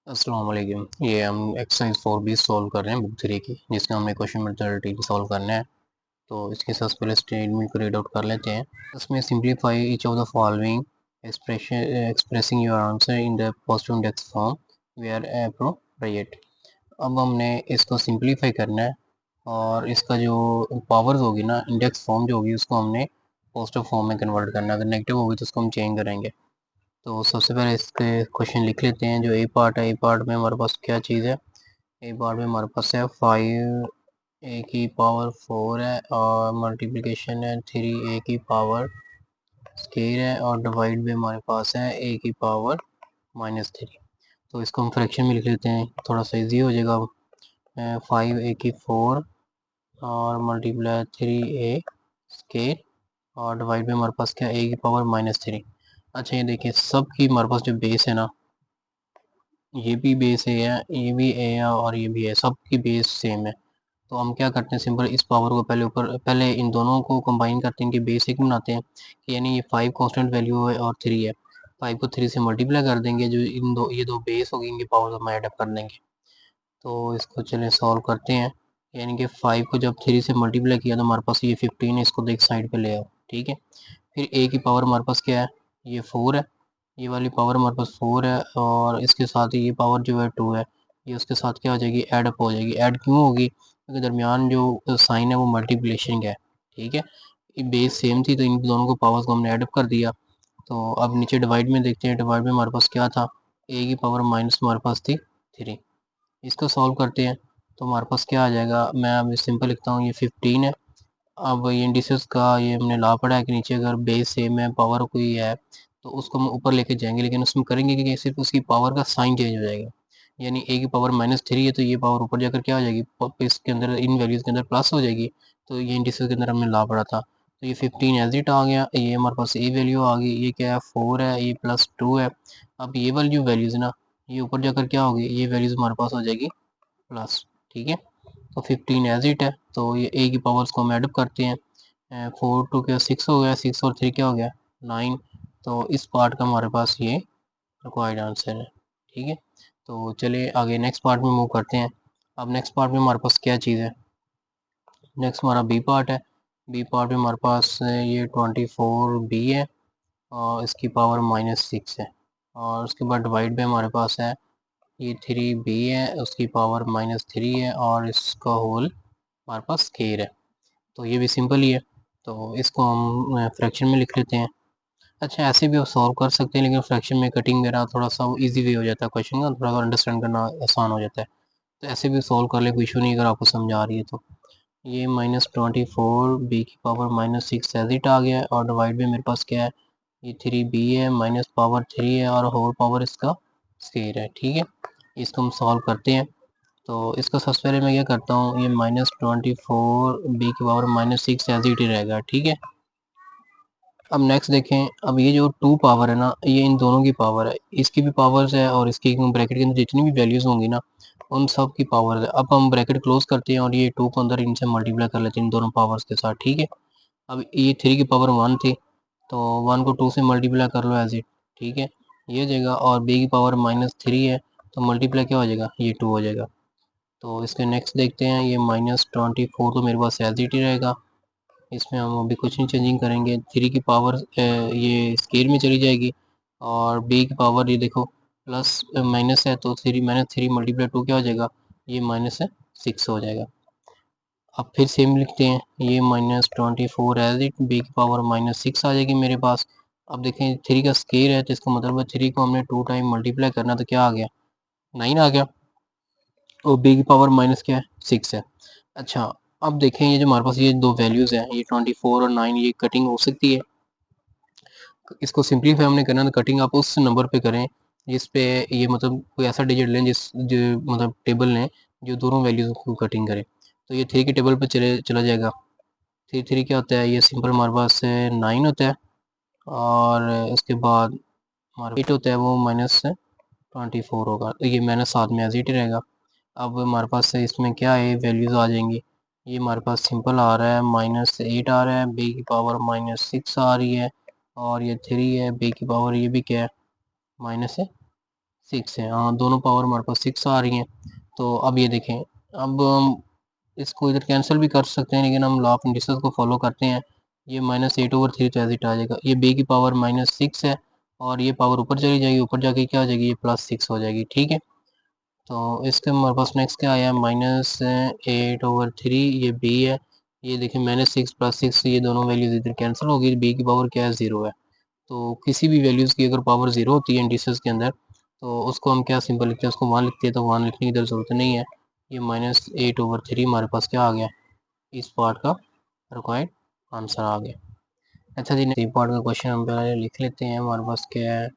अस्सलाम वालेकुम। ये हम एक्सरसाइज 4B सॉल्व कर रहे हैं बुक 3 की, जिसका हमने क्वेश्चन नंबर 13 सॉल्व करना है। तो इसके सबसे पहले स्टेटमेंट को रीड आउट कर लेते हैं। इसमें simplify each of the following expressing your answer in the positive index form where appropriate. अब हमने इसको सिंप्लीफाई करना है और इसका जो पावर्स होगी ना, इंडेक्स फॉर्म जो होगी उसको हमने पॉजिटिव फॉर्म में कन्वर्ट करना है। अगर नेगेटिव होगी तो उसको हम चेंज करेंगे। तो सबसे पहले इसके क्वेश्चन लिख लेते हैं। जो ए पार्ट है, ए पार्ट में हमारे पास क्या चीज़ है? ए पार्ट में हमारे पास है 5 ए की पावर 4 है और मल्टीप्लिकेशन है 3 ए की पावर स्केयर है और डिवाइड में हमारे पास है ए की पावर -3। तो इसको हम फ्रैक्शन में लिख लेते हैं, थोड़ा सा ईजी हो जाएगा। 5 ए की 4 और मल्टीप्लाई 3 ए स्केयर और डिवाइड में हमारे पास क्या, ए की पावर -3। अच्छा, ये देखिए सब की हमारे पास जो बेस है ना, ये भी बेस ए है, ये भी ए है और ये भी है, सब की बेस सेम है। तो हम क्या करते हैं, सिंपल इस पावर को पहले इन दोनों को कंबाइन करते हैं कि बेस एक बनाते हैं कि यानी ये 5 कांस्टेंट वैल्यू है और 3 है। 5 को 3 से मल्टीप्लाई कर देंगे, जो ये दो बेस होगी इनकी पावर हम ऐड अप कर देंगे। तो इसको चलें सॉल्व करते हैं। यानी कि 5 को जब 3 से मल्टीप्लाई किया तो हमारे पास ये 15 है, इसको देख साइड पे ले आओ, ठीक है। फिर ए की पावर हमारे पास क्या है, ये 4 है, ये वाली पावर हमारे पास 4 है और इसके साथ ही ये पावर जो है 2 है, ये उसके साथ क्या हो जाएगी, ऐड अप हो जाएगी। ऐड क्यों होगी? क्योंकि दरमियान जो साइन है वो मल्टीप्लिकेशन का है, ठीक है। ये बेस सेम थी तो इन दोनों को पावर्स को हमने ऐड अप कर दिया। तो अब नीचे डिवाइड में देखते हैं, डिवाइड में हमारे पास क्या था, ए की पावर माइनस हमारे पास थी 3। इसको सॉल्व करते हैं तो हमारे पास क्या आ जाएगा, मैं अब सिंपल लिखता हूँ, ये 15 है। अब ये इंडिसेस का ये हमने लॉ पढ़ा है कि नीचे अगर बेस सेम है, पावर कोई है, तो उसको हम ऊपर लेके जाएंगे, लेकिन उसमें करेंगे कि सिर्फ उसकी पावर का साइन चेंज हो जाएगा। यानी ए की पावर -3 है तो ये पावर ऊपर जाकर क्या हो जाएगी, इसके अंदर इन वैल्यूज़ के अंदर प्लस हो जाएगी। तो ये इंडिसेस के अंदर हमने लॉ पढ़ा था। तो ये 15 एज इट आ गया, ये हमारे पास ए वैल्यू आ गई, ये क्या है 4 है, ये +2 है। अब ये वाली जो वैल्यूज़ ना, ये ऊपर जाकर क्या होगी, ये वैल्यूज़ हमारे पास हो जाएगी प्लस, ठीक है। तो 15 एज इट है, तो ये ए की पावर्स को हम एडअप करते हैं। 4 2 क्या 6 हो गया, 6 और 3 क्या हो गया 9। तो इस पार्ट का हमारे पास ये रिक्वायर्ड आंसर है, ठीक है। तो चलिए आगे नेक्स्ट पार्ट में मूव करते हैं। अब नेक्स्ट पार्ट में हमारे पास क्या चीज़ है, नेक्स्ट हमारा बी पार्ट है। बी पार्ट में हमारे पास ये 24 बी है और इसकी पावर -6 है और उसके बाद डिवाइड में हमारे पास है ये 3 बी है, उसकी पावर -3 है और इसका होल हमारे पास स्केयर है। तो ये भी सिंपल ही है, तो इसको हम फ्रैक्शन में लिख लेते हैं। अच्छा, ऐसे भी आप सॉल्व कर सकते हैं, लेकिन फ्रैक्शन में कटिंग वगैरह थोड़ा सा वो ईजी वे हो जाता है, क्वेश्चन का थोड़ा सा अंडरस्टैंड करना आसान हो जाता है। तो ऐसे भी सॉल्व कर ले, कोई इशू नहीं अगर आपको समझ आ रही है तो। ये -24 बी की पावर -6 एज इट आ गया है और डिवाइड में मेरे पास क्या है, ये 3 बी है माइनस पावर 3 है और होल पावर इसका स्केयर है, ठीक है। इसको हम सॉल्व करते हैं। तो इसका सबसे पहले मैं क्या करता हूँ, ये -24 बी की पावर -6 एज इट ही रहेगा, ठीक है। अब नेक्स्ट देखें, अब ये जो 2 पावर है ना, ये इन दोनों की पावर है, इसकी भी पावर्स है और इसकी ब्रैकेट के अंदर जितनी भी वैल्यूज़ होंगी ना, उन सब की पावर है। अब हम ब्रैकेट क्लोज करते हैं और ये 2 को अंदर इनसे मल्टीप्लाई कर लेते हैं इन दोनों पावर्स के साथ, ठीक है। अब ये 3 की पावर 1 थी, तो 1 को 2 से मल्टीप्लाई कर लो एज इट, ठीक है, ये हो जाएगा। और बी की पावर -3 है, तो मल्टीप्लाई क्या हो जाएगा, ये 2 हो जाएगा। तो इसके नेक्स्ट देखते हैं, ये -24 तो मेरे पास एज इट ही रहेगा, इसमें हम अभी कुछ नहीं चेंजिंग करेंगे। 3 की पावर ये स्केयर में चली जाएगी और बी की पावर ये देखो प्लस माइनस है, तो 3 -3 मल्टीप्लाई 2 क्या हो जाएगा, ये -6 हो जाएगा। अब फिर सेम लिखते हैं, ये -24 एज इट, बी की पावर -6 आ जाएगी मेरे पास। अब देखें 3 का स्केयर है, तो इसका मतलब है 3 को हमने 2 टाइम मल्टीप्लाई करना, तो क्या आ गया, 9 आ गया। और बी की पावर माइनस क्या है, 6 है। अच्छा, अब देखें ये जो हमारे पास ये दो वैल्यूज़ हैं, ये 24 और 9, ये कटिंग हो सकती है। इसको सिंपलीफाई हमने करना है, तो कटिंग आप उस नंबर पे करें जिस पे ये मतलब कोई ऐसा डिजिट लें जिस जो मतलब टेबल लें जो दोनों वैल्यूज़ को कटिंग करे। तो ये 3 के टेबल पे चला जाएगा। 3 3 क्या होता है, ये सिंपल हमारे पास 9 होता है और उसके बाद हमारा 8 होता है, वो -24 होगा, तो ये -7 में एज इट ही रहेगा। अब हमारे पास इसमें क्या है, वैल्यूज़ आ जाएंगी। ये हमारे पास सिंपल आ रहा है -8 आ रहा है, बी की पावर -6 आ रही है और ये 3 है, बी की पावर ये भी क्या है, -6 6 है। हाँ, दोनों पावर हमारे पास 6 आ रही हैं। तो अब ये देखें, अब हम इसको इधर कैंसिल भी कर सकते हैं, लेकिन हम लॉ ऑफ इंडिसेस को फॉलो करते हैं। ये -8/3 तो एज इट आ जाएगा। ये b की पावर -6 है और ये पावर ऊपर चली जाएगी, ऊपर जाके क्या हो जाएगी, ये +6 हो जाएगी। ठीक है, तो इसके हमारे पास नेक्स्ट क्या आया, -8/3, ये b है। ये देखिए -6 +6, ये दोनों वैल्यूज इधर कैंसिल हो गई। b की पावर क्या है, 0 है। तो किसी भी वैल्यूज़ की अगर पावर 0 होती है इंडिसेस के अंदर, तो उसको हम क्या सिंपल लिखते हैं, उसको 1 लिखते हैं। तो 1 लिखने की इधर ज़रूरत नहीं है। ये -8/3 हमारे पास क्या आ गया, इस पार्ट का रिक्वायर्ड आंसर आ गया। अच्छा जी, नेक्स्ट पार्ट का क्वेश्चन हम पहले लिख लेते हैं। हमारे पास क्या है,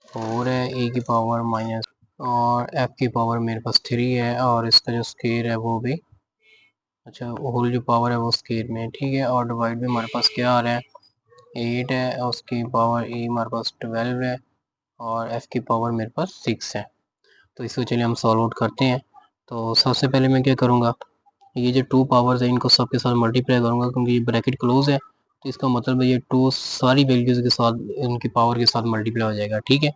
4 है, e की पावर माइनस, और f की पावर मेरे पास 3 है, और इसका जो स्क्वायर है वो भी, अच्छा, होल जो पावर है वो स्क्वायर में है। ठीक है, और डिवाइड भी हमारे पास क्या आ रहा है, 8 है, और उसकी पावर e हमारे पास 12 है, और f की पावर मेरे पास 6 है। तो इसको चलिए हम सॉल्व आउट करते हैं। तो सबसे पहले मैं क्या करूँगा, ये जो 2 पावर्स है इनको सबके साथ मल्टीप्लाई करूँगा, क्योंकि ये ब्रैकेट क्लोज है। तो इसका मतलब है ये 2 सारी वैल्यूज़ के साथ इनकी पावर के साथ मल्टीप्लाई हो जाएगा। ठीक है,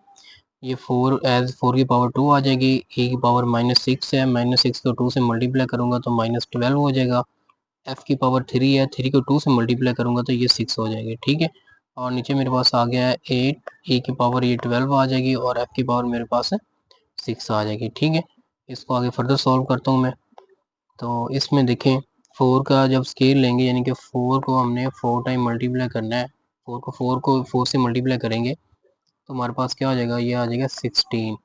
ये 4 एज 4 की पावर 2 आ जाएगी। e की पावर -6 है, -6 को 2 से मल्टीप्लाई करूँगा तो -12 हो जाएगा। f की पावर 3 है, 3 को 2 से मल्टीप्लाई करूँगा तो ये 6 हो जाएगी। ठीक है, और नीचे मेरे पास आ गया है 8, e की पावर ये 12 आ जाएगी, और f की पावर मेरे पास है 6 आ जाएगी। ठीक है, इसको आगे फर्दर सॉल्व करता हूँ मैं। तो इसमें देखें, 4 का जब स्केल लेंगे, यानी कि 4 को हमने 4 टाइम मल्टीप्लाई करना है। 4 से मल्टीप्लाई करेंगे तो हमारे पास क्या हो जाएगा, ये आ जाएगा 16।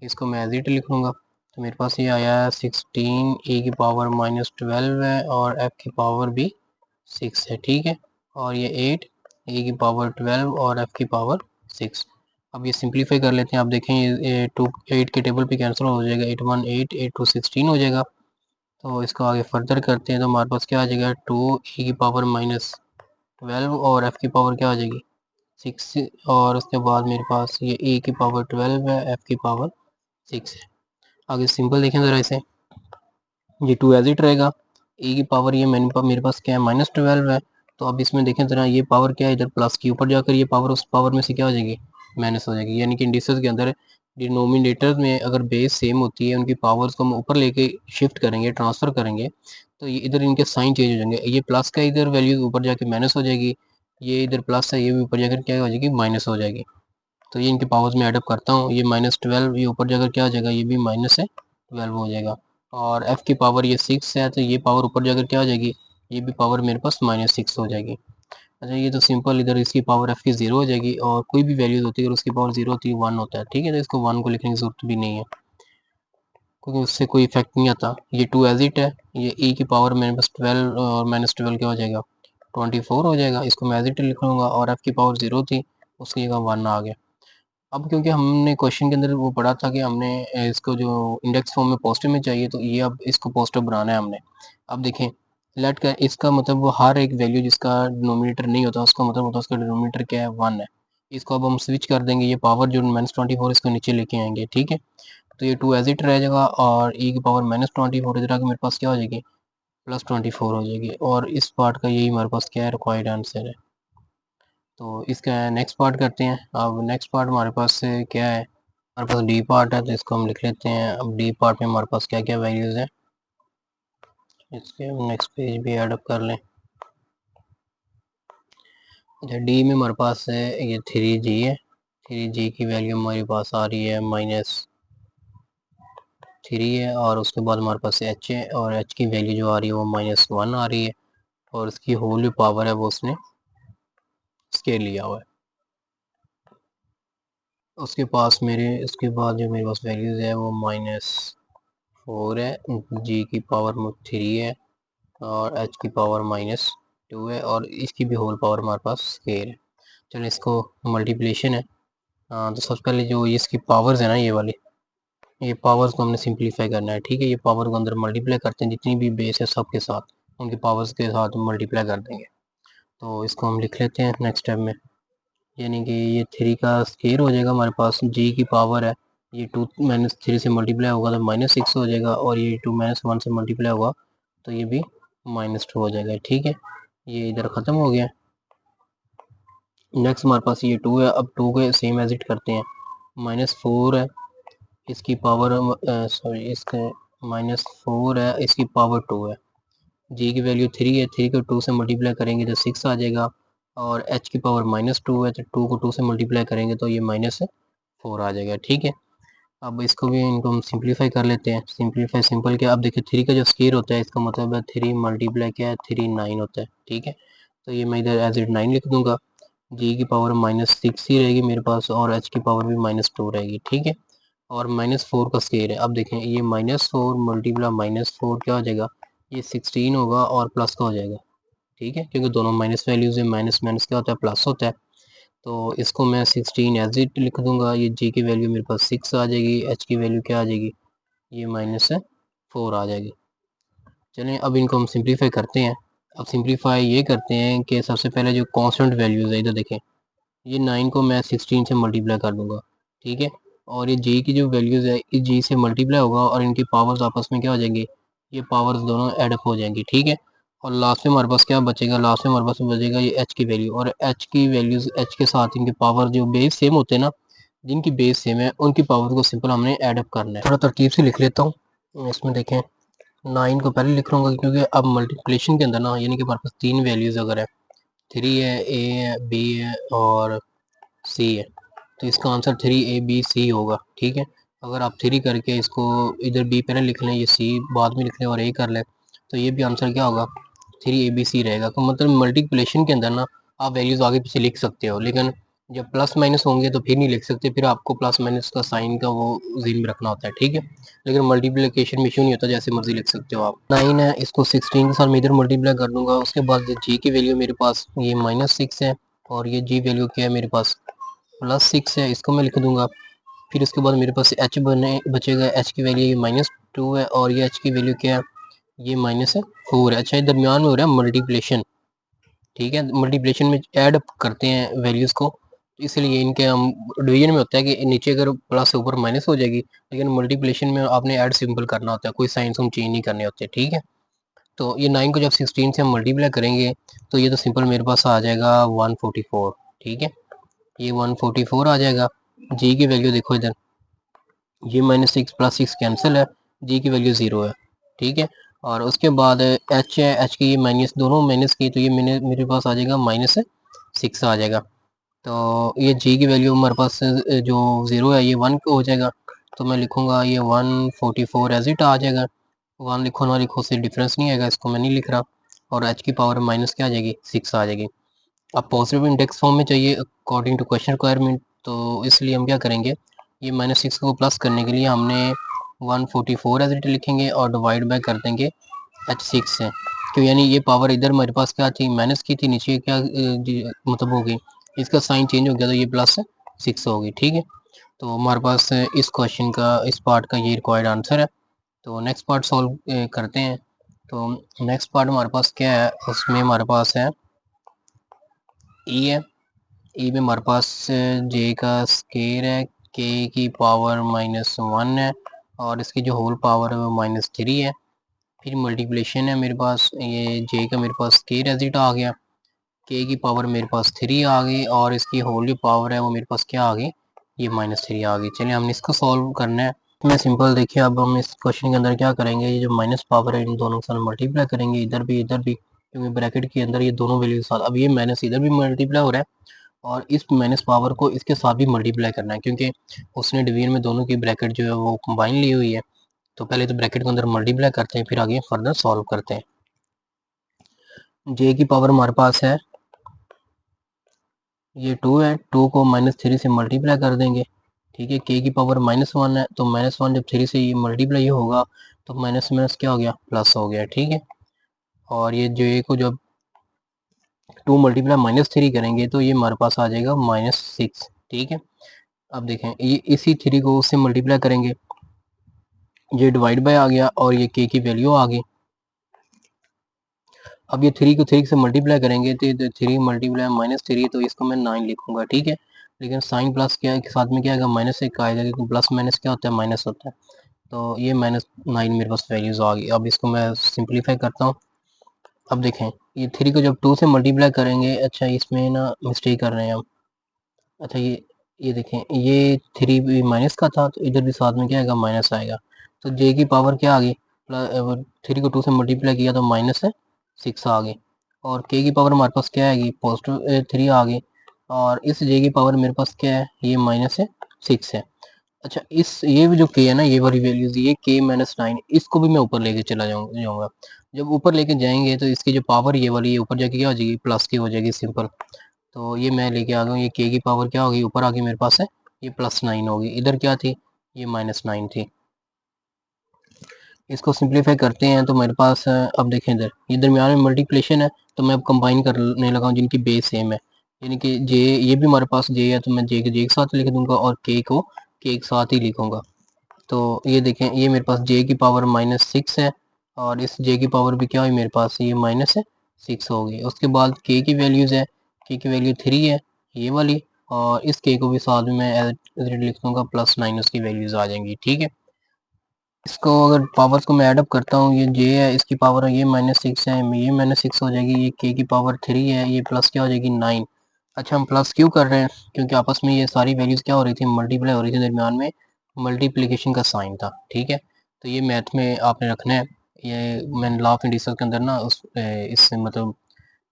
इसको मैं एज इट लिख लूँगा। तो मेरे पास ये आया है 16, e की पावर -12 है, और f की पावर भी 6 है। ठीक है, और ये 8, e की पावर 12 और f की पावर 6। अब ये सिंप्लीफाई कर लेते हैं। आप देखें, ये 2 8 के टेबल पे कैंसिल हो जाएगा, 8 1 8, 8 2 16 हो जाएगा। तो इसको आगे फर्दर करते हैं तो हमारे पास क्या आ जाएगा, 2 e की पावर -12, और f की पावर क्या आ जाएगी, 6, और उसके बाद मेरे पास ये e की पावर 12 है, f की पावर 6 है। आगे सिंपल देखें ज़रा इसे, ये 2 एज इट रहेगा। e की पावर ये मेरे पास क्या है, -12 है। तो अब इसमें देखें ज़रा, ये पावर क्या है, इधर प्लस की ऊपर जाकर ये पावर उस पावर में से क्या हो जाएगी, माइनस हो जाएगी। यानी कि इंडिसेस के अंदर डिनोमिनेटर में अगर बेस सेम होती है, उनकी पावर्स को हम ऊपर लेके शिफ्ट करेंगे, ट्रांसफ़र करेंगे, तो ये इधर इनके साइन चेंज हो जाएंगे। ये प्लस का इधर वैल्यू ऊपर जाके माइनस हो जाएगी, ये इधर प्लस है, ये भी ऊपर जाकर क्या हो जाएगी, माइनस हो जाएगी। तो ये इनके पावर्स में एडअप करता हूँ, ये -12, ये ऊपर जाकर क्या हो जाएगा, ये भी -12 हो जाएगा। और f की पावर ये 6 है, तो ये पावर ऊपर जाकर क्या हो जाएगी, ये भी पावर मेरे पास -6 हो जाएगी। अच्छा, ये तो सिंपल, इधर इसकी पावर f की 0 हो जाएगी, और कोई भी वैल्यूज होती है अगर उसकी पावर 0 होती है, 1 होता है। ठीक है, तो इसको 1 को लिखने की ज़रूरत भी नहीं है, क्योंकि उससे कोई इफेक्ट नहीं आता। ये 2 एज इट है। ये e की पावर मेरे पास 12 और -12 क्या हो जाएगा, 24 हो जाएगा। इसको मैं एज इट लिख लूँगा, और f की पावर 0 थी, उसकी जगह 1 आ गया। अब क्योंकि हमने क्वेश्चन के अंदर वो पढ़ा था कि हमने इसको जो इंडेक्स फॉर्म में पॉजिटिव में चाहिए, तो ये अब इसको पॉजिटिव बनाना है हमने। अब देखें, लेट का इसका मतलब वो हर एक वैल्यू जिसका डिनोमिनेटर नहीं होता, उसका मतलब होता है उसका डिनोमिनेटर क्या है, 1 है। इसको अब हम स्विच कर देंगे, ये पावर जो -24 इसको नीचे लेके आएंगे। ठीक है, तो ये 2 एज इट रह जाएगा, और e की पावर -24 इधर आके मेरे पास क्या हो जाएगी, +24 हो जाएगी। और इस पार्ट का यही हमारे पास क्या है, रिक्वायर्ड आंसर है। तो इसका नेक्स्ट पार्ट करते हैं। अब नेक्स्ट पार्ट हमारे पास क्या है, हमारे पास डी पार्ट है, तो इसको हम लिख लेते हैं। अब डी पार्ट में हमारे पास क्या क्या वैल्यूज़ हैं, इसके हम नेक्स्ट पेज भी एडअप कर लें। अच्छा, डी में हमारे पास है ये 3g है। 3g की वैल्यू हमारे पास आ रही है -3 है, और उसके बाद हमारे पास h है, और h की वैल्यू जो आ रही है वो -1 आ रही है, और उसकी होल जो पावर है वो उसने स्केल लिया हुआ है। उसके बाद जो मेरे पास वैल्यूज़ है वो -4 है, g की पावर 3 है, और h की पावर -2 है, और इसकी भी होल पावर हमारे पास स्केयर है। चलो, इसको मल्टीप्लिकेशन है। तो सबसे पहले जो इसकी पावर्स है ना, ये पावर्स को हमने सिंप्लीफाई करना है। ठीक है, ये पावर को अंदर मल्टीप्लाई करते हैं, जितनी भी बेस है सबके साथ उनकी पावर्स के साथ मल्टीप्लाई कर देंगे। तो इसको हम लिख लेते हैं नेक्स्ट स्टेप में, यानी कि ये 3 का स्केयर हो जाएगा हमारे पास, g की पावर है, ये 2 -3 से मल्टीप्लाई होगा तो -6 हो जाएगा, और ये 2 -1 से मल्टीप्लाई होगा तो ये भी -2 हो जाएगा। ठीक है, ये इधर ख़त्म हो गया। नेक्स्ट हमारे पास ये 2 है। अब 2 के सेम एज इट करते हैं, -4 है, इसकी पावर सॉरी इसका -4 है, इसकी पावर 2 है। जी की वैल्यू 3 है, 3 को 2 से मल्टीप्लाई करेंगे तो 6 आ जाएगा, और एच की पावर -2 है, तो 2 को 2 से मल्टीप्लाई करेंगे तो ये -4 आ जाएगा। ठीक है, अब इसको भी इनको हम सिंप्लीफाई कर लेते हैं। सिंप्लीफाई सिंपल क्या, अब देखिए 3 का जो स्क्वायर होता है इसका मतलब है 3 मल्टीप्लाई क्या है 3 9 होता है। ठीक है, तो ये मैं इधर एज इट 9 लिख दूंगा। जी की पावर -6 ही रहेगी मेरे पास, और एच की पावर भी -2 रहेगी। ठीक है, और -4 का स्क्वायर है। अब देखें ये -4 मल्टीप्लाई -4 क्या हो जाएगा, ये 16 होगा और प्लस का हो जाएगा। ठीक है, क्योंकि दोनों माइनस वैल्यूज है, माइनस माइनस क्या होता है प्लस होता है। तो इसको मैं 16 एज इट लिख दूंगा। ये जी की वैल्यू मेरे पास 6 आ जाएगी, एच की वैल्यू क्या आ जाएगी, ये -4 आ जाएगी। चलिए अब इनको हम सिंप्लीफाई करते हैं। अब सिंप्लीफाई ये करते हैं कि सबसे पहले जो कांस्टेंट वैल्यूज है इधर देखें, ये 9 को मैं 16 से मल्टीप्लाई कर दूंगा। ठीक है, और ये जी की जो वैल्यूज है इस जी से मल्टीप्लाई होगा और इनकी पावर्स आपस में क्या हो जाएंगी, ये पावर्स दोनों एडअप हो जाएंगी। ठीक है, और लास्ट में हमारे पास क्या बचेगा, लास्ट में हमारे पास बचेगा ये एच की वैल्यू, और एच की वैल्यूज एच के साथ इनके पावर जो बेस सेम होते हैं ना, जिनकी बेस सेम है उनकी पावर को सिंपल हमने एडअप करना है। थोड़ा तरतीब से लिख लेता हूँ। इसमें देखें 9 को पहले लिख लूँगा, क्योंकि अब मल्टीप्लिकेशन के अंदर ना यानी कि हमारे पास 3 वैल्यूज अगर है, 3 है, ए है, बी है और सी है, तो इसका आंसर 3 A B C होगा। ठीक है, अगर आप 3 करके इसको इधर बी पहले लिख लें, ये सी बाद में लिख लें और ए कर लें, तो ये भी आंसर क्या होगा 3 ABC रहेगा। तो मतलब मल्टीप्लिकेशन के अंदर ना आप वैल्यूज आगे पीछे लिख सकते हो, लेकिन जब प्लस माइनस होंगे तो फिर नहीं लिख सकते, फिर आपको प्लस माइनस का साइन का वो जीन में रखना होता है। ठीक है, लेकिन मल्टीप्लिकेशन में इशू नहीं होता, जैसे मर्जी लिख सकते हो आप। 9 है, इसको 16 के साथ मैं इधर मल्टीप्लाई कर दूंगा। उसके बाद जी की वैल्यू मेरे पास ये -6 है, और ये जी वैल्यू क्या है मेरे पास +6 है, इसको मैं लिख दूंगा। फिर उसके बाद मेरे पास एच बचेगा, एच की वैल्यू ये -2 है, और ये एच की वैल्यू क्या है, ये -4 है। अच्छा, ये दरमियान में हो रहा है मल्टीप्लिकेशन। ठीक है, मल्टीप्लिकेशन में ऐड करते हैं वैल्यूज को, इसलिए इनके हम डिवीजन में होता है कि नीचे अगर प्लस ऊपर माइनस हो जाएगी, लेकिन मल्टीप्लिकेशन में आपने ऐड सिंपल करना होता है, कोई साइंस हम चेंज नहीं करने होते। ठीक है, तो ये 9 को जब 16 से हम मल्टीप्लाई करेंगे तो ये तो सिंपल मेरे पास आ जाएगा 144। ठीक है, ये 144 आ जाएगा। जी की वैल्यू देखो इधर, ये -6 +6 कैंसिल है, जी की वैल्यू 0 है। ठीक है, और उसके बाद एच है, एच की ये माइनस दोनों माइनस की, तो ये मेरे पास आ जाएगा -6 आ जाएगा। तो ये जी की वैल्यू हमारे पास जो 0 है ये 1 हो जाएगा, तो मैं लिखूँगा ये 144 एज इट आ जाएगा। 1 लिखो ना लिखो उससे डिफरेंस नहीं आएगा, इसको मैं नहीं लिख रहा। और एच की पावर माइनस क्या आ जाएगी 6 आ जाएगी। अब पॉजिटिव इंडेक्स फॉर्म में चाहिए अकॉर्डिंग टू क्वेश्चन रिक्वायरमेंट, तो इसलिए हम क्या करेंगे, ये -6 को प्लस करने के लिए हमने 144 एज इट लिखेंगे और डिवाइड बाय कर देंगे h6 से, क्यों यानी ये पावर इधर मेरे पास क्या थी माइनस की थी, नीचे क्या मतलब हो गई, इसका साइन चेंज हो गया तो ये +6 होगी। ठीक है, तो हमारे पास इस क्वेश्चन का इस पार्ट का ये रिक्वायर्ड आंसर है। तो नेक्स्ट पार्ट सॉल्व करते हैं। तो नेक्स्ट पार्ट हमारे पास क्या है, उसमें हमारे पास है ई है। ई में हमारे पास जे का स्केयर है, के की पावर -1 है, और इसकी जो होल पावर है वो -3 है। फिर मल्टीप्लिकेशन है मेरे पास, ये जे का मेरे पास स्केयर एज इट आ गया, के की पावर मेरे पास 3 आ गई, और इसकी होल जो पावर है वो मेरे पास क्या आ गई, ये -3 आ गई। चलिए हमने इसको सॉल्व करना है। इसमें सिंपल देखिए, अब हम इस क्वेश्चन के अंदर क्या करेंगे, ये जो माइनस पावर है इन दोनों के साथ मल्टीप्लाई करेंगे, इधर भी इधर भी, क्योंकि ब्रैकेट के अंदर ये दोनों वैल्यू के साथ, अब ये माइनस इधर भी मल्टीप्लाई हो रहा है, और इस माइनस पावर को इसके साथ भी मल्टीप्लाई करना है, क्योंकि उसने डिवीजन में दोनों की ब्रैकेट जो है वो कंबाइन ली हुई है। तो पहले तो ब्रैकेट के अंदर मल्टीप्लाई करते हैं, फिर आगे फर्दर सॉल्व करते हैं। जे की पावर हमारे पास है ये 2 है, 2 को -3 से मल्टीप्लाई कर देंगे। ठीक है, के की पावर -1 है, तो -1 जब 3 से ये मल्टीप्लाई होगा तो माइनस माइनस क्या हो गया प्लस हो गया। ठीक है, और ये जे को जब 2 मल्टीप्लाई -3 करेंगे तो ये हमारे पास आ जाएगा -6। ठीक है, अब देखें ये इसी 3 को उससे मल्टीप्लाई करेंगे, ये डिवाइड बाय आ गया और ये के की वैल्यू आ गई। अब ये 3 को 3 से मल्टीप्लाई करेंगे तो 3 मल्टीप्लाई -3, तो इसको मैं 9 लिखूंगा। ठीक है, लेकिन साइन प्लस क्या है, साथ में क्या आएगा -1 आएगा, क्योंकि प्लस माइनस क्या होता है माइनस होता है। तो ये -9 मेरे पास वैल्यूज आ गई। अब इसको मैं सिंप्लीफाई करता हूँ। अब देखें ये 3 को जब 2 से मल्टीप्लाई करेंगे, अच्छा इसमें ना मिस्टेक कर रहे हैं हम। अच्छा, ये ये देखें, ये 3 भी माइनस का था, तो इधर भी साथ में क्या आएगा, माइनस आएगा। तो जे की पावर क्या आ गई, 3 को 2 से मल्टीप्लाई किया तो माइनस है 6 आ गई। और के की पावर हमारे पास क्या आएगी, पॉजिटिव 3 आ गई। और इस जे की पावर मेरे पास क्या है, ये माइनस है 6 है। अच्छा, इस ये भी जो के है ना, ये वाली वैल्यूज, ये के माइनस 9, इसको भी मैं ऊपर लेके चला जाऊंगा। जब ऊपर लेके जाएंगे तो इसकी जो पावर ये वाली, ये ऊपर जाके क्या हो जाएगी, प्लस की हो जाएगी, सिंपल। तो ये मैं लेके आ गया हूँ, ये के की पावर क्या होगी, ऊपर आके मेरे पास है ये +9 होगी, इधर क्या थी, ये -9 थी। इसको सिंप्लीफाई करते हैं तो मेरे पास अब देखें, इधर ये दरमियान में मल्टीप्लिकेशन है, तो मैं अब कंबाइन करने लगा हूँ जिनकी बेस सेम है। यानी कि जे, ये भी हमारे पास जे है, तो मैं जे के साथ लिख दूंगा और के को के साथ ही लिखूंगा। तो ये देखें, ये मेरे पास जे की पावर -6 है, और इस जे की पावर भी क्या हुई मेरे पास, ये -6 होगी। उसके बाद के की वैल्यूज़ है, के की वैल्यू 3 है, ये वाली। और इस के को भी साथ में मैं एज लिख दूंगा, +9 उसकी वैल्यूज़ आ जाएंगी, ठीक है। इसको अगर पावर्स को मैं ऐडअप करता हूँ, ये जे है, इसकी पावर ये -6 है, ये -6 हो जाएगी, ये के की पावर 3 है, ये प्लस क्या हो जाएगी, 9। अच्छा, हम प्लस क्यों कर रहे हैं, क्योंकि आपस में ये सारी वैल्यूज़ क्या हो रही थी, मल्टीप्लाई हो रही थी, दरमियान में मल्टीप्लिकेशन का साइन था, ठीक है। तो ये मैथ में आपने रखना है। ये मैंने लॉ ऑफ इंडिसेस के अंदर ना इससे मतलब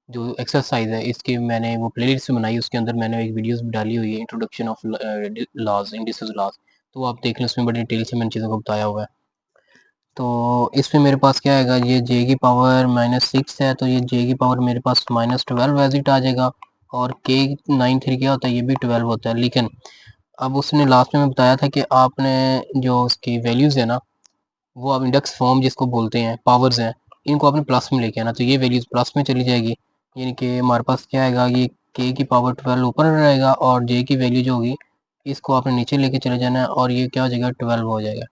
जो एक्सरसाइज है, इसकी मैंने वो प्लेलिस्ट बनाई, उसके अंदर मैंने एक वीडियोस भी डाली हुई है, introduction of laws, indices laws. तो वो आप देख लें, उसमें बड़ी डिटेल से मैंने चीज़ों को बताया हुआ है। तो इसमें मेरे पास क्या आएगा, ये जे की पावर -6 है, तो ये जे की पावर मेरे पास -12 एज इट आ जाएगा। और के 9 3 क्या होता है, ये भी 12 होता है। लेकिन अब उसने लास्ट में बताया था कि आपने जो उसकी वैल्यूज़ है ना, वो अब इंडेक्स फॉर्म जिसको बोलते हैं, पावर्स हैं, इनको आपने प्लस में लेके आना, तो ये वैल्यूज़ प्लस में चली जाएगी। यानी कि हमारे पास क्या आएगा, ये के की पावर 12 ऊपर रहेगा, और जे की वैल्यू जो होगी, इसको आपने नीचे लेके चले जाना है, और ये क्या हो जाएगा, 12 हो जाएगा,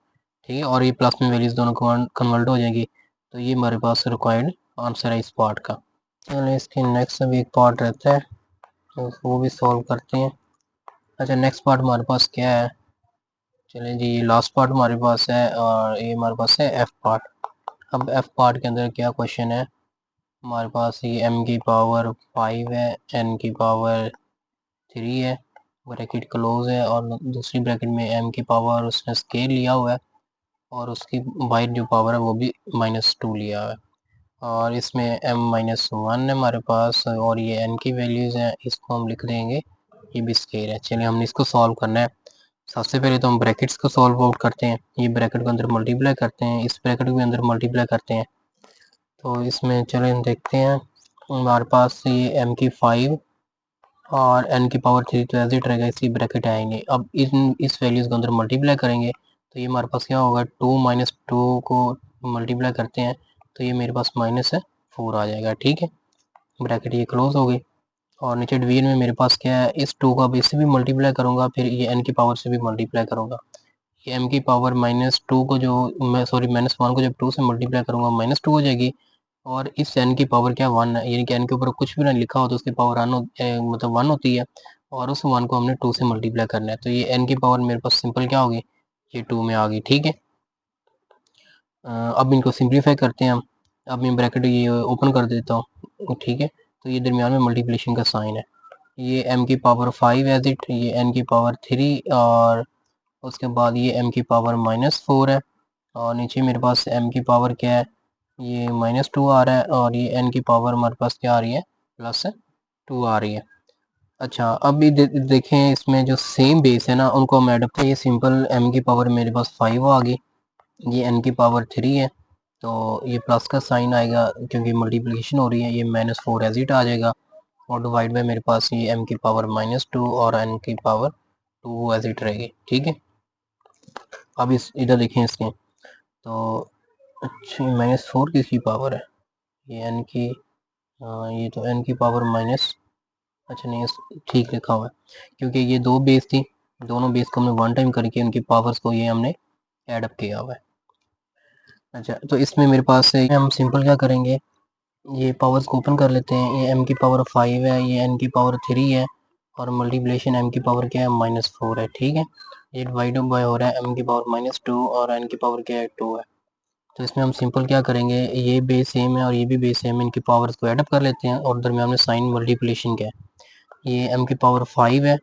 ठीक है। और ये प्लस में वैल्यूज़ दोनों कन्वर्ट हो जाएंगी। तो ये हमारे पास रिक्वायर्ड आंसर है इस पार्ट का। चलिए, इसके नेक्स्ट भी एक पार्ट रहता है, तो वो भी सॉल्व करते हैं। अच्छा, नेक्स्ट पार्ट हमारे पास क्या है, चलिए जी, लास्ट पार्ट हमारे पास है, और ये हमारे पास है एफ पार्ट। अब एफ पार्ट के अंदर क्या क्वेश्चन है, हमारे पास ये m की पावर 5 है, n की पावर 3 है, ब्रैकेट क्लोज है, और दूसरी ब्रैकेट में m की पावर उसने स्केल लिया हुआ है, और उसकी बाहर जो पावर है वो भी -2 लिया हुआ है। और इसमें m-1 है हमारे पास, और ये n की वैल्यूज़ हैं, इसको हम लिख देंगे, ये भी स्केल है। चलिए, हमने इसको सॉल्व करना है। सबसे पहले तो हम ब्रैकेट्स को सॉल्व आउट करते हैं, ये ब्रैकेट को अंदर मल्टीप्लाई करते हैं, इस ब्रैकेट को भी अंदर मल्टीप्लाई करते हैं। तो इसमें चलें हम देखते हैं, हमारे पास ये m की 5 और n की पावर 3 तो एज इट रहेगा, इसकी ब्रैकेट आएंगे। अब इस वैल्यूज़ को अंदर मल्टीप्लाई करेंगे, तो ये हमारे पास क्या होगा, 2 - 2 को मल्टीप्लाई करते हैं, तो ये मेरे पास -4 आ जाएगा, ठीक है। ब्रैकेट ये क्लोज हो गई। और नीचे डिवीजन में मेरे पास क्या है, इस 2 का अब इससे भी मल्टीप्लाई करूँगा, फिर ये n की पावर से भी मल्टीप्लाई करूँगा। ये m की पावर -2 को जो मैं सॉरी -1 को जब 2 से मल्टीप्लाई करूँगा, -2 हो जाएगी। और इस n की पावर क्या 1 है, यानी कि n के ऊपर कुछ भी ना लिखा हो तो उसकी पावर मतलब 1 होती है, और उस 1 को हमने 2 से मल्टीप्लाई करना है। तो ये n की पावर मेरे पास सिंपल क्या होगी, ये 2 में आ गई, ठीक है। अब इनको सिंप्लीफाई करते हैं हम। अब मैं ब्रैकेट ये ओपन कर देता हूँ, ठीक है। तो ये दरमियान में मल्टीप्लिकेशन का साइन है, ये m की पावर 5 एज इट, ये n की पावर 3, और उसके बाद ये m की पावर -4 है, और नीचे मेरे पास m की पावर क्या है, ये -2 आ रहा है, और ये n की पावर हमारे पास क्या आ रही है, +2 आ रही है। अच्छा, अब भी देखें, इसमें जो सेम बेस है ना, उनको हम ऐड, ये सिंपल m की पावर मेरे पास 5 आ गई, ये n की पावर 3 है, तो ये प्लस का साइन आएगा क्योंकि मल्टीप्लिकेशन हो रही है, ये -4 एज इट आ जाएगा, और डिवाइड बाय मेरे पास ये m की पावर -2 और n की पावर 2 एज इट रहेगी, ठीक है। अब इस इधर देखें इसके, तो अच्छा, -4 किसकी पावर है, ये n की, ये तो n की पावर माइनस, अच्छा नहीं, ठीक लिखा हुआ है, क्योंकि ये दो बेस थी, दोनों बेस को हमने 1 टाइम करके उनकी पावर्स को ये हमने ऐड अप किया हुआ है। अच्छा, तो इसमें मेरे पास हम सिंपल क्या करेंगे, ये पावर्स को ओपन कर लेते हैं, ये m की पावर 5 है, ये n की पावर 3 है, और मल्टीप्लिकेशन m की पावर क्या है, -4 है, ठीक है। ये डिवाइड बाय हो रहा है m की पावर -2 और n की पावर क्या है, 2 है। तो इसमें हम सिंपल क्या करेंगे, ये बेस सेम है और ये भी बेस सेम है, इनकी पावर्स को ऐड अप कर लेते हैं, और दरमियान में साइन मल्टीप्लिकेशन क्या है, ये m की पावर 5 है,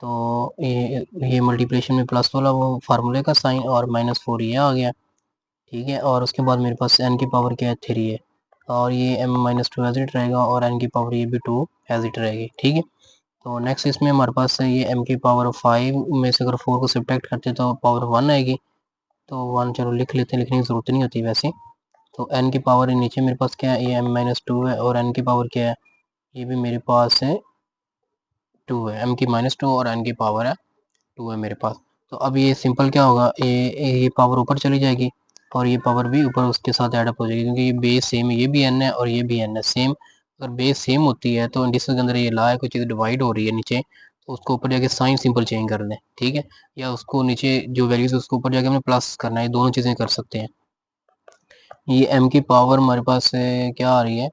तो ये मल्टीप्लिकेशन में प्लस वाला वो फार्मूले का साइन और -4 ये आ गया, ठीक है। और उसके बाद मेरे पास n की पावर क्या है 3 है, और ये m-2 एज इट रहेगा, और n की पावर ये भी 2 एज इट रहेगी, ठीक है। तो नेक्स्ट इसमें हमारे पास है ये m की पावर 5 में से अगर 4 को सब्ट्रैक्ट करते तो पावर 1 आएगी, तो 1 चलो लिख लेते हैं, लिखने की ज़रूरत नहीं होती वैसे। तो n की पावर नीचे मेरे पास क्या है, ये m-2 है, और n की पावर क्या है, ये भी मेरे पास है 2 है, m की -2 और n की पावर है 2 है मेरे पास। तो अब ये सिंपल क्या होगा, ये पावर ऊपर चली जाएगी और ये पावर भी ऊपर उसके साथ ऐड हो जाएगी, क्योंकि ये बेस सेम है, ये भी n है और ये भी n है सेम। अगर बेस सेम होती है तो इंडिसेस के अंदर ये ला है, कोई चीज़ डिवाइड हो रही है नीचे, तो उसको ऊपर जाके साइन सिंपल चेंज कर दें, ठीक है। या उसको नीचे जो वैल्यूज उसको ऊपर जाके हमने प्लस करना है, ये दोनों चीज़ें कर सकते हैं। ये m की पावर हमारे पास क्या आ रही है,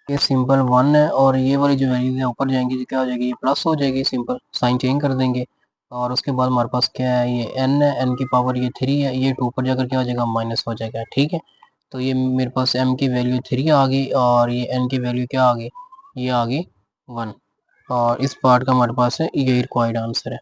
ये सिंपल 1 है, और ये वाली जो वैल्यूज है ऊपर जाएंगी तो क्या हो जाएगी, ये प्लस हो जाएगी, सिंपल साइन चेंज कर देंगे। और उसके बाद हमारे पास क्या है, ये n है, n की पावर ये 3 है, ये 2 ऊपर जाकर क्या हो जाएगा, माइनस हो जाएगा, ठीक है। तो ये मेरे पास m की वैल्यू 3 आ गई, और ये n की वैल्यू क्या आ गई, ये आ गई 1। और इस पार्ट का हमारे पास है, यही रिक्वायर्ड आंसर है।